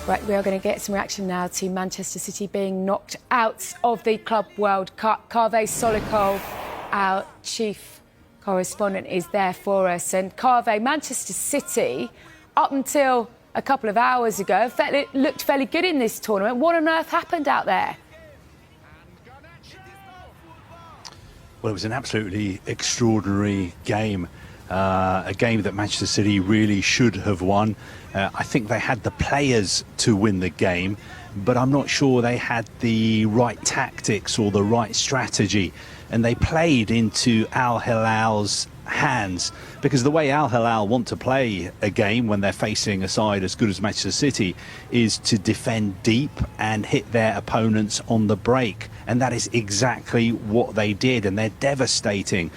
Right, we are going to get some reaction now to Manchester City being knocked out of the Club World Cup. Kaveh Solikol, our chief correspondent, is there for us. And Kaveh, Manchester City, up until a couple of hours ago, it looked fairly good in this tournament. What on earth happened out there? Well, it was an absolutely extraordinary game. A game that Manchester City really should have won. I think they had the players to win the game, but I'm not sure they had the right tactics or the right strategy. And they played into Al-Hilal's hands, because the way Al-Hilal want to play a game when they're facing a side as good as Manchester City is to defend deep and hit their opponents on the break. And that is exactly what they did, and they're devastating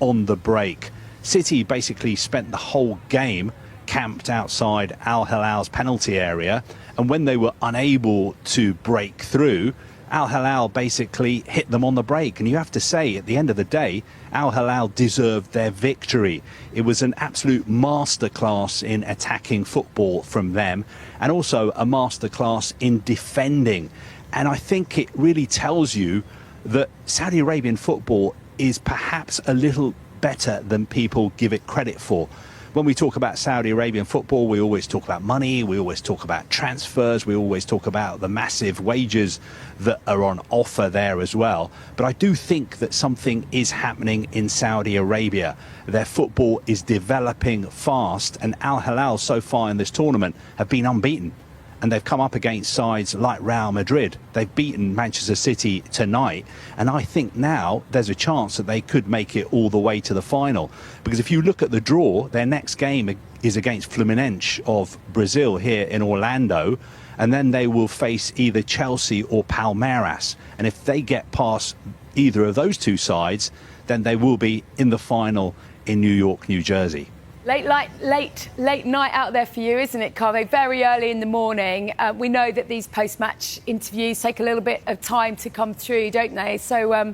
on the break. City basically spent the whole game camped outside Al-Hilal's penalty area, and when they were unable to break through, Al-Hilal basically hit them on the break. And you have to say, at the end of the day, Al-Hilal deserved their victory. It was an absolute masterclass in attacking football from them, and also a masterclass in defending. And I think it really tells you that Saudi Arabian football is perhaps a little better than people give it credit for. When we talk about Saudi Arabian football, we always talk about money, we always talk about transfers, we always talk about the massive wages that are on offer there as well. But I do think that something is happening in Saudi Arabia. Their football is developing fast, and Al-Hilal so far in this tournament have been unbeaten. And they've come up against sides like Real Madrid. They've beaten Manchester City tonight. And I think now there's a chance that they could make it all the way to the final. Because if you look at the draw, their next game is against Fluminense of Brazil here in Orlando. And then they will face either Chelsea or Palmeiras. And if they get past either of those two sides, then they will be in the final in New York, New Jersey. Late night out there for you, isn't it, Kaveh? Very early in the morning. We know that these post-match interviews take a little bit of time to come through, don't they? So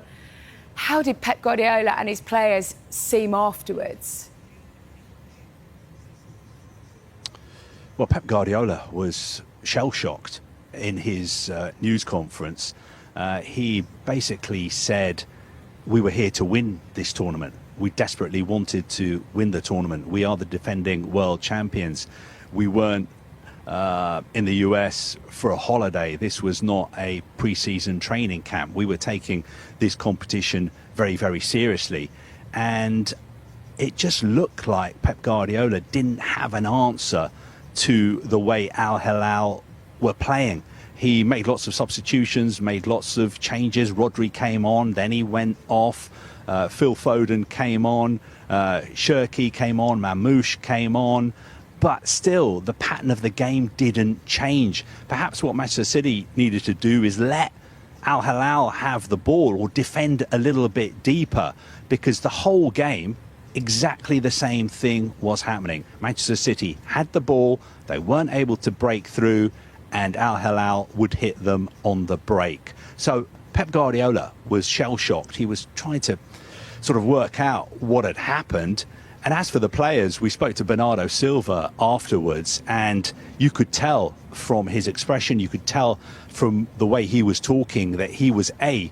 how did Pep Guardiola and his players seem afterwards? Well, Pep Guardiola was shell-shocked in his news conference. He basically said, we were here to win this tournament. We desperately wanted to win the tournament. We are the defending world champions. We weren't in the US for a holiday. This was not a pre-season training camp. We were taking this competition very, very seriously. And it just looked like Pep Guardiola didn't have an answer to the way Al-Hilal were playing. He made lots of substitutions, made lots of changes. Rodri came on, then he went off. Phil Foden came on, Shirky came on, Mamouche came on, but still the pattern of the game didn't change. Perhaps what Manchester City needed to do is let Al-Hilal have the ball or defend a little bit deeper, because the whole game, exactly the same thing was happening. Manchester City had the ball, they weren't able to break through, and Al-Hilal would hit them on the break. So Pep Guardiola was shell-shocked. He was trying to sort of work out what had happened. And as for the players, we spoke to Bernardo Silva afterwards, and you could tell from his expression, you could tell from the way he was talking, that he was very,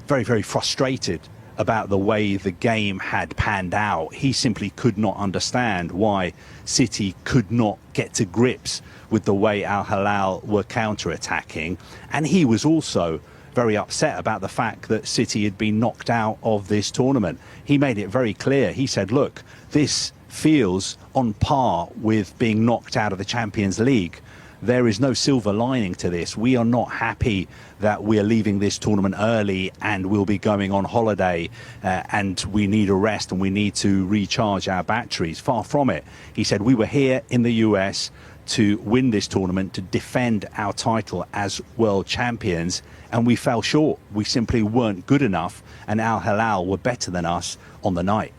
very frustrated about the way the game had panned out. He simply could not understand why City could not get to grips with the way Al-Hilal were counter-attacking. And he was also very upset about the fact that City had been knocked out of this tournament. He made it very clear. He said, look, this feels on par with being knocked out of the Champions League. There is no silver lining to this. We are not happy that we are leaving this tournament early and we'll be going on holiday and we need a rest and we need to recharge our batteries. Far from it. He said, we were here in the US to win this tournament, to defend our title as world champions, and we fell short. We simply weren't good enough, and Al-Hilal were better than us on the night.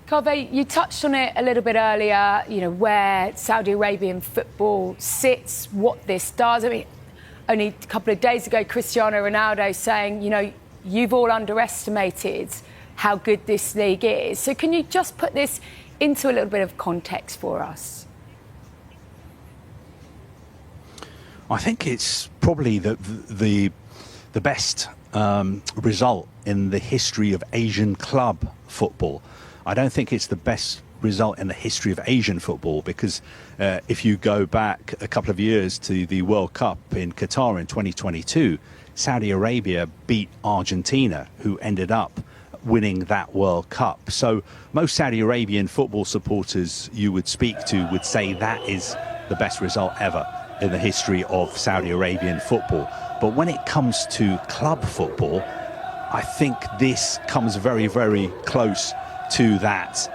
Kaveh, you touched on it a little bit earlier, you know, where Saudi Arabian football sits, what this does. I mean, only a couple of days ago, Cristiano Ronaldo saying, you know, you've all underestimated how good this league is. So can you just put this into a little bit of context for us? I think it's probably the best result in the history of Asian club football. I don't think it's the best result in the history of Asian football, because if you go back a couple of years to the World Cup in Qatar in 2022, Saudi Arabia beat Argentina, who ended up winning that World Cup. So most Saudi Arabian football supporters you would speak to would say that is the best result ever in the history of Saudi Arabian football. But when it comes to club football, I think this comes very, very close to that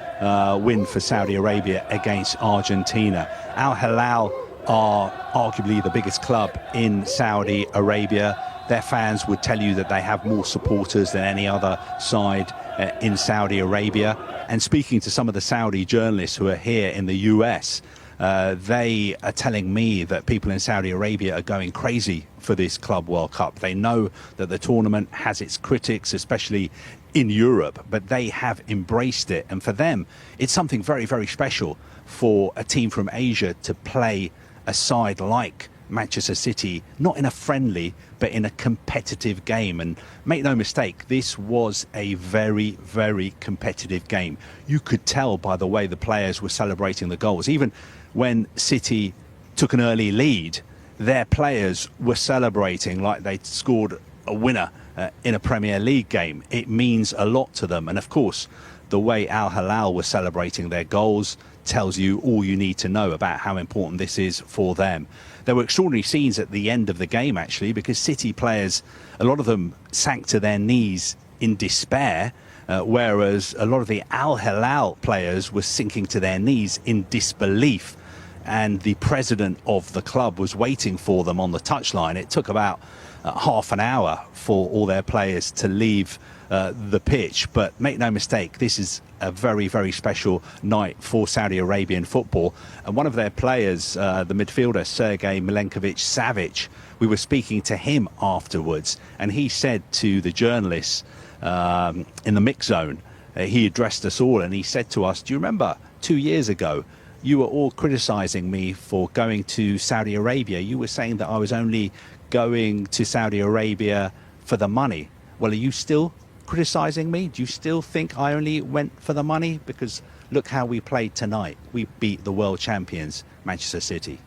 win for Saudi Arabia against Argentina. Al-Hilal are arguably the biggest club in Saudi Arabia. Their fans would tell you that they have more supporters than any other side in Saudi Arabia. And speaking to some of the Saudi journalists who are here in the US, they are telling me that people in Saudi Arabia are going crazy for this Club World Cup. They know that the tournament has its critics, especially in Europe, but they have embraced it. And for them, it's something very, very special for a team from Asia to play a side like Manchester City, not in a friendly, but in a competitive game. And make no mistake, this was a very, very competitive game. You could tell by the way the players were celebrating the goals. Even when City took an early lead, their players were celebrating like they'd scored a winner in a Premier League game. It means a lot to them. And of course, the way Al-Hilal were celebrating their goals tells you all you need to know about how important this is for them. There were extraordinary scenes at the end of the game, actually, because City players, a lot of them sank to their knees in despair, whereas a lot of the Al-Hilal players were sinking to their knees in disbelief. And the president of the club was waiting for them on the touchline. It took about half an hour for all their players to leave the pitch. But make no mistake, this is a very, very special night for Saudi Arabian football. And one of their players, the midfielder Sergei Milenkovic-Savic, we were speaking to him afterwards, and he said to the journalists in the mix zone, he addressed us all, and he said to us, do you remember 2 years ago, you were all criticizing me for going to Saudi Arabia. You were saying that I was only going to Saudi Arabia for the money. Well, are you still criticizing me? Do you still think I only went for the money? Because look how we played tonight. We beat the world champions, Manchester City.